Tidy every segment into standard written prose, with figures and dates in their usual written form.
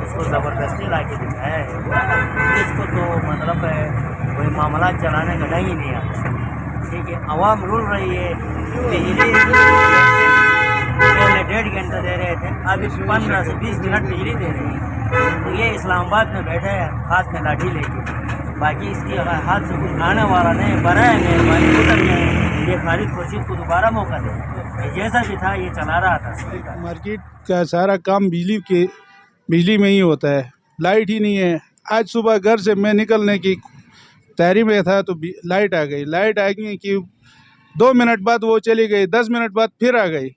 اس کو زبردستی لا کے بٹھایا ہے، اس کو تو مطلب ہے کوئی معاملات چلانے کا نہیں آتا، ٹھیک ہے، عوام رول رہی ہے، بجلی پہلے 1.5 گھنٹہ دے رہے تھے، اب 15 سے 20 منٹ بجلی دے رہے ہیں، تو یہ اسلام آباد میں بیٹھے ہیں ہاتھ میں لاٹھی لے کے، باقی اس کی ہاتھ سے کچھ آنے والا نہیں، برائے مہربانی اتر جائیں، یہ خالد خورشید کو دوبارہ موقع دے، یہ جیسا بھی تھا یہ چلا رہا تھا۔ مارکیٹ کا سارا کام بجلی میں ہی ہوتا ہے، لائٹ ہی نہیں ہے۔ آج صبح گھر سے میں نکلنے کی تیاری میں تھا تو لائٹ آ گئی کہ 2 منٹ بعد وہ چلی گئی، 10 منٹ بعد پھر آ گئی،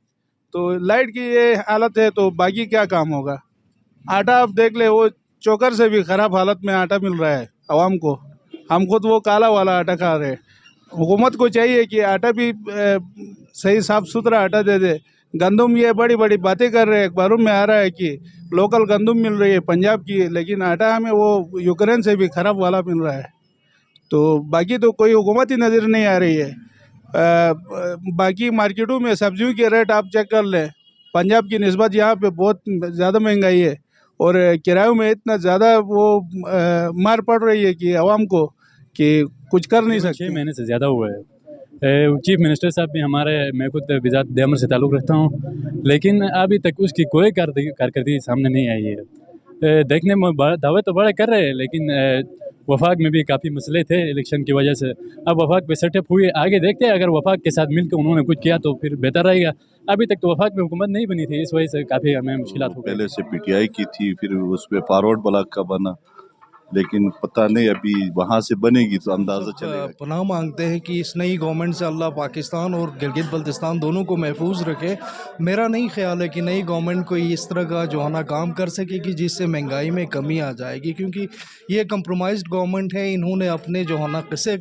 تو لائٹ کی یہ حالت ہے تو باقی کیا کام ہوگا۔ آٹا آپ دیکھ لیں، وہ چوکر سے بھی خراب حالت میں آٹا مل رہا ہے عوام کو، ہم خود وہ کالا والا آٹا کھا رہے ہیں۔ حکومت کو چاہیے کہ آٹا بھی صحیح صاف ستھرا آٹا دے دے۔ گندم یہ بڑی بڑی باتیں کر رہے ہیں، اخباروں میں آ رہا ہے کہ لوکل گندم مل رہی ہے پنجاب کی، لیکن آٹا ہمیں وہ یوکرین سے بھی خراب والا مل رہا ہے۔ تو باقی تو کوئی حکومت ہی نظر نہیں آ رہی ہے۔ باقی مارکیٹوں میں سبزیوں کے ریٹ آپ چیک کر لیں، پنجاب کی نسبت یہاں پہ بہت زیادہ مہنگائی ہے، اور کرایوں میں اتنا زیادہ وہ مار پڑ رہی ہے کہ عوام کو کہ کچھ کر نہیں سکتے۔ 6 مہینے سے زیادہ ہوا ہے۔ چیف منسٹر صاحب بھی ہمارے، میں خود بذات دیامر سے تعلق رکھتا ہوں، لیکن ابھی تک اس کی کوئی کارکردگی سامنے نہیں آئی ہے۔ دیکھنے میں دعوے تو بڑے کر رہے ہیں، لیکن وفاق میں بھی کافی مسئلے تھے الیکشن کی وجہ سے، اب وفاق پہ سیٹ اپ ہوئی، آگے دیکھتے ہیں، اگر وفاق کے ساتھ مل کے انہوں نے کچھ کیا تو پھر بہتر رہے گا۔ ابھی تک تو وفاق میں حکومت نہیں بنی تھی، اس وجہ سے کافی ہمیں مشکلات ہو گئی۔ پہلے سے پی ٹی آئی کی تھی، پھر اس پہ فارورڈ بلاک کا بنا، لیکن پتہ نہیں ابھی وہاں سے بنے گی تو اندازہ چلے گا۔ پناہ مانگتے ہیں کہ اس نئی گورنمنٹ سے اللہ پاکستان اور گلگت بلتستان دونوں کو محفوظ رکھے۔ میرا نہیں خیال ہے کہ نئی گورنمنٹ کوئی اس طرح کا جو ہے نا کام کر سکے کہ جس سے مہنگائی میں کمی آ جائے گی، کیونکہ یہ کمپرومائزڈ گورنمنٹ ہے، انہوں نے اپنے جو ہے نا قصے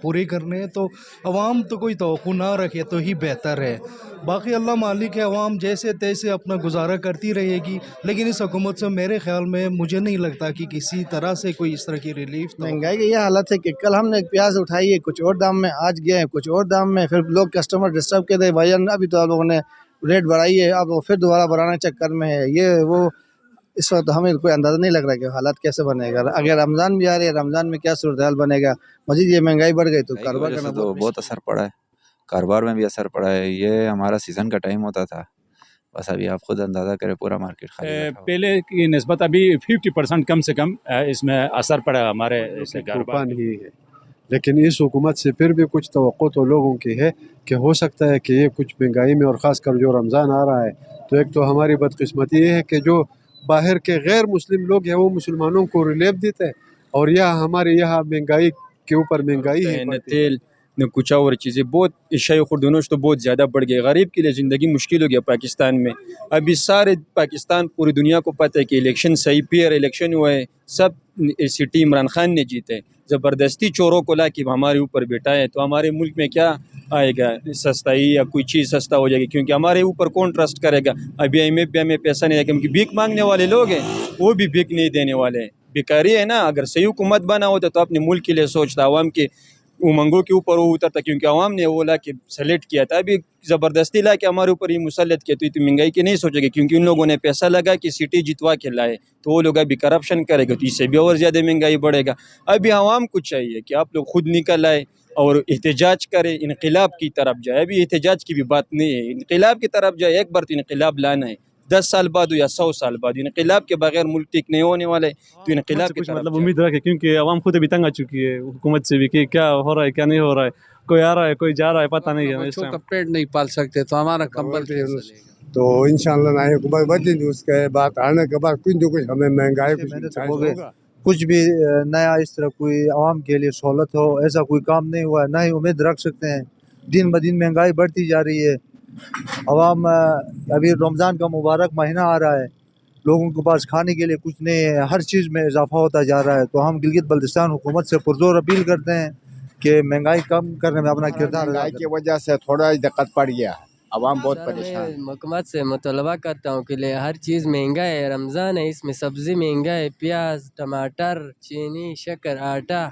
پورے کرنے ہیں، تو عوام تو کوئی توقع نہ رکھے تو ہی بہتر ہے۔ باقی اللہ مالک ہے، عوام جیسے تیسے اپنا گزارا کرتی رہے گی، لیکن اس حکومت سے میرے خیال میں مجھے نہیں لگتا کہ کسی طرح سے کوئی اس طرح کی ریلیف۔ مہنگائی کی یہ حالت ہے کہ کل ہم نے ایک پیاز اٹھائی ہے کچھ اور دام میں، آج گئے ہیں کچھ اور دام میں، پھر لوگ کسٹمر ڈسٹرب کہتے ہیں بھائی ابھی تو آپ لوگوں نے ریٹ بڑھائی ہے، اب وہ پھر دوبارہ بڑھانے چکر میں ہے۔ یہ وہ اس وقت ہمیں کوئی اندازہ نہیں لگ رہا کہ حالات کیسے بنے گا۔ اگر رمضان بھی آ رہی ہے، رمضان میں کیا صورتحال بنے گا، مزید یہ مہنگائی بڑھ گئی تو کاروبار کرنا تو بہت اثر پڑا ہے، کاروبار میں بھی اثر پڑا ہے۔ یہ ہمارا سیزن کا ٹائم ہوتا تھا، بس ابھی آپ خود اندازہ کریں پورا مارکیٹ خالی بیٹھا ہوا ہے۔ پہلے کی نسبت ابھی 50% کم سے کم اس میں اثر پڑا ہمارے کاروبار طوفان ہی ہے، لیکن اس حکومت سے پھر بھی کچھ توقع تو لوگوں کی ہے کہ ہو سکتا ہے کہ یہ کچھ مہنگائی میں، اور خاص کر جو رمضان آ رہا ہے تو ایک تو ہماری بدقسمتی یہ ہے کہ جو باہر کے غیر مسلم لوگ ہیں وہ مسلمانوں کو ریلیف دیتے ہیں، اور یہاں ہمارے یہاں مہنگائی کے اوپر مہنگائی ہے، نہ تیل نہ کچھ اور چیزیں، بہت اشیاء خوردونوش تو بہت زیادہ بڑھ گئے۔ غریب کے لیے زندگی مشکل ہو گیا پاکستان میں۔ ابھی سارے پاکستان پوری دنیا کو پتہ ہے کہ الیکشن صحیح پیئر الیکشن ہوا ہے، سب سٹی عمران خان نے جیتے، زبردستی چوروں کو لا کے ہمارے اوپر بیٹھا ہے، تو ہمارے ملک میں کیا آئے گا سستائی یا کوئی چیز سستا ہو جائے گی، کیونکہ ہمارے اوپر کون ٹرسٹ کرے گا۔ ابھی IMF بھی ہمیں پیسہ نہیں دے گا، کیونکہ بھیک مانگنے والے لوگ ہیں، وہ بھی بھیک نہیں دینے والے ہیں، بیکاری ہے نا۔ اگر صحیح حکومت بنا ہوتا تو اپنے ملک کے لیے سوچتا، عوام کے امنگوں کے اوپر وہ اترتا، کیونکہ عوام نے وہ لا کے سلیکٹ کیا تھا۔ ابھی زبردستی لا کے ہمارے اوپر یہ مسلط کیا، تو مہنگائی کی نہیں سوچے گا، کیونکہ ان لوگوں نے پیسہ لگا کہ سٹی جتوا کے لائے، تو وہ لوگ ابھی کرپشن کرے گا، تو اس سے بھی اور زیادہ مہنگائی بڑھے گا۔ ابھی عوام کو چاہیے کہ آپ لوگ خود نکل آئے اور احتجاج کرے، انقلاب کی طرف جائے۔ ابھی احتجاج کی بھی بات نہیں ہے، انقلاب کی طرف جائے۔ ایک بار تو انقلاب لانا ہے، 10 سال بعد ہو یا 100 سال بعد، انقلاب کے بغیر ملک ٹھیک نہیں ہونے والے، تو انقلاب کی طرف مطلب امید رکھے، کیونکہ عوام خود ابھی تنگ آ چکی ہے حکومت سے بھی کہ کیا ہو رہا ہے کیا نہیں ہو رہا ہے، کوئی آ رہا ہے کوئی جا رہا ہے، پتہ نہیں ہے۔ بچوں کا پیٹ نہیں پال سکتے تو ہمارا کمبل تو انشاءاللہ نئی حکومت بچے گی، اس کے بعد آنے کے بعد کچھ نہ کچھ ہمیں مہنگائی کچھ بھی نیا اس طرح کوئی عوام کے لیے سہولت ہو ایسا کوئی کام نہیں ہوا ہے، نہ ہی امید رکھ سکتے ہیں۔ دن بدن مہنگائی بڑھتی جا رہی ہے، عوام ابھی رمضان کا مبارک مہینہ آ رہا ہے، لوگوں کے پاس کھانے کے لیے کچھ نہیں ہے، ہر چیز میں اضافہ ہوتا جا رہا ہے۔ تو ہم گلگت بلتستان حکومت سے پرزور اپیل کرتے ہیں کہ مہنگائی کم کرنے میں اپنا کردار ادا کریں۔ مہنگائی کی وجہ سے تھوڑا دقت پڑ گیا ہے، عوام بہت پریشان ہے۔ حکومت سے مطالبہ کرتا ہوں کہ ہر چیز مہنگا ہے، رمضان ہے، اس میں سبزی مہنگا ہے، پیاز، ٹماٹر، چینی، شکر، آٹا،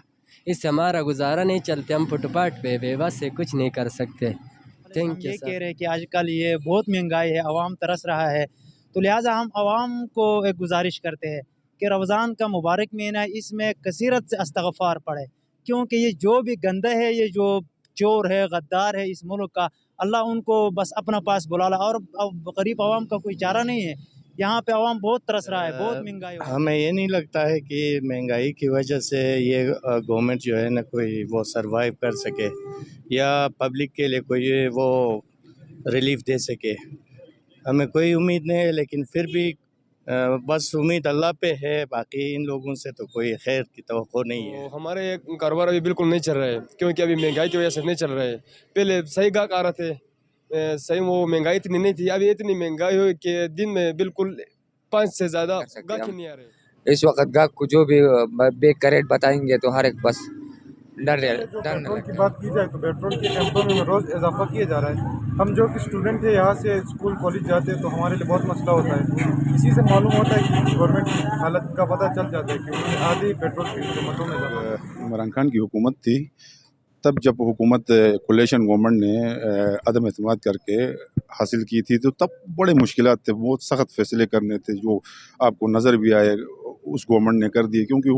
اس سے ہمارا گزارا نہیں چلتے، ہم فٹ پاتھ پہ بے بس سے کچھ نہیں کر سکتے۔ تھینک یو یہ سر. کہہ رہے ہیں کہ آج کل یہ بہت مہنگائی ہے، عوام ترس رہا ہے، تو لہٰذا ہم عوام کو ایک گزارش کرتے ہیں کہ رمضان کا مبارک مہینہ ہے، اس میں کثیرت سے استغفار پڑھے، کیونکہ یہ جو بھی گندہ ہے، یہ جو چور ہے، غدار ہے اس ملک کا، اللہ ان کو بس اپنا پاس بلا لا، اور اب غریب عوام کا کوئی چارہ نہیں ہے. یہاں پہ عوام بہت ترس رہا ہے، بہت مہنگائی ہو رہی ہے. ہمیں یہ نہیں لگتا ہے کہ مہنگائی کی وجہ سے یہ گورنمنٹ جو ہے نا کوئی وہ سروائیو کر سکے یا پبلک کے لیے کوئی وہ ریلیف دے سکے. ہمیں کوئی امید نہیں ہے، لیکن پھر بھی بس امید اللہ پہ ہے، باقی ان لوگوں سے تو کوئی خیر کی توقع نہیں ہے. ہمارے کاروبار ابھی بالکل نہیں چل رہے ہیں، کیونکہ ابھی مہنگائی کی وجہ سے نہیں چل رہے. پہلے صحیح گاہک آ رہے تھے، صحیح وہ مہنگائی اتنی نہیں تھی. ابھی اتنی مہنگائی ہوئی کہ دن میں بالکل 5 سے زیادہ گاہک ہی نہیں آ رہے. اس وقت گاہک کو جو بھی بے کریٹ بتائیں گے تو ہر ایک بس ڈر پیٹرول کی بات کی جائے تو پیٹرول کے قیمتوں میں روز اضافہ کیا جا رہا ہے. ہم جو کہ اسٹوڈنٹ ہیں یہاں سے اسکول کالج جاتے ہیں تو ہمارے لیے بہت مسئلہ ہوتا ہے. اسی سے معلوم ہوتا ہے کہ گورنمنٹ کی حالت کا پتہ چل جاتا ہے کہ انہوں نے آدھی پیٹرول کی قیمتوں میں اضافہ. عمران خان کی حکومت تھی، تب جب حکومت کولیشن گورنمنٹ نے عدم اعتماد کر کے حاصل کی تھی تو تب بڑے مشکلات تھے، بہت سخت فیصلے کرنے تھے جو آپ کو نظر بھی آئے اس گورنمنٹ نے کر دیے، کیونکہ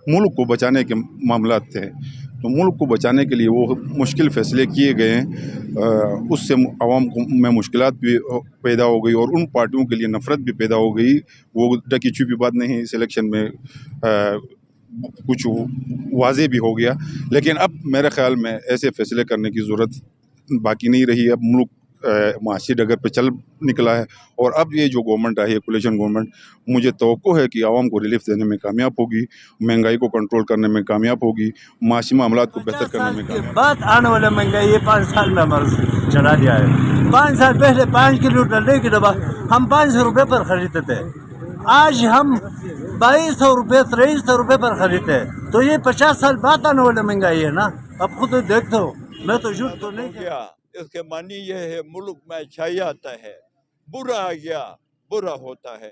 ملک کو بچانے کے معاملات تھے. تو ملک کو بچانے کے لیے وہ مشکل فیصلے کیے گئے ہیں. اس سے عوام میں مشکلات بھی پیدا ہو گئی اور ان پارٹیوں کے لیے نفرت بھی پیدا ہو گئی. وہ ڈکی چھپی بات نہیں، اس الیکشن میں کچھ واضح بھی ہو گیا. لیکن اب میرے خیال میں ایسے فیصلے کرنے کی ضرورت باقی نہیں رہی. اب ملک معاشی ڈگر پہ چل نکلا ہے اور اب یہ جو گورنمنٹ آئی ہے کولیشن گورنمنٹ، مجھے توقع ہے کہ عوام کو ریلیف دینے میں کامیاب ہوگی، مہنگائی کو کنٹرول کرنے میں کامیاب ہوگی، معاشی معاملات کو بہتر کرنے میں کامیاب ہوگی. بات آنے والا مہنگائی یہ 5 سال میں ہمارا چڑھا دیا ہے. 5 سال پہلے 5 کلو ڈلے کی ڈبہ ہم 500 روپے پر خریدتے تھے، آج ہم 2200 روپے 2300 روپے پر خریدتے ہیں. تو یہ 50 سال بعد آنے والا مہنگائی ہے نا. اب خود دیکھتے ہو، میں تو جھوٹ تو نہیں کیا. اس کے معنی یہ ہے ملک میں اچھائی آتا ہے، برا آ گیا برا ہوتا ہے.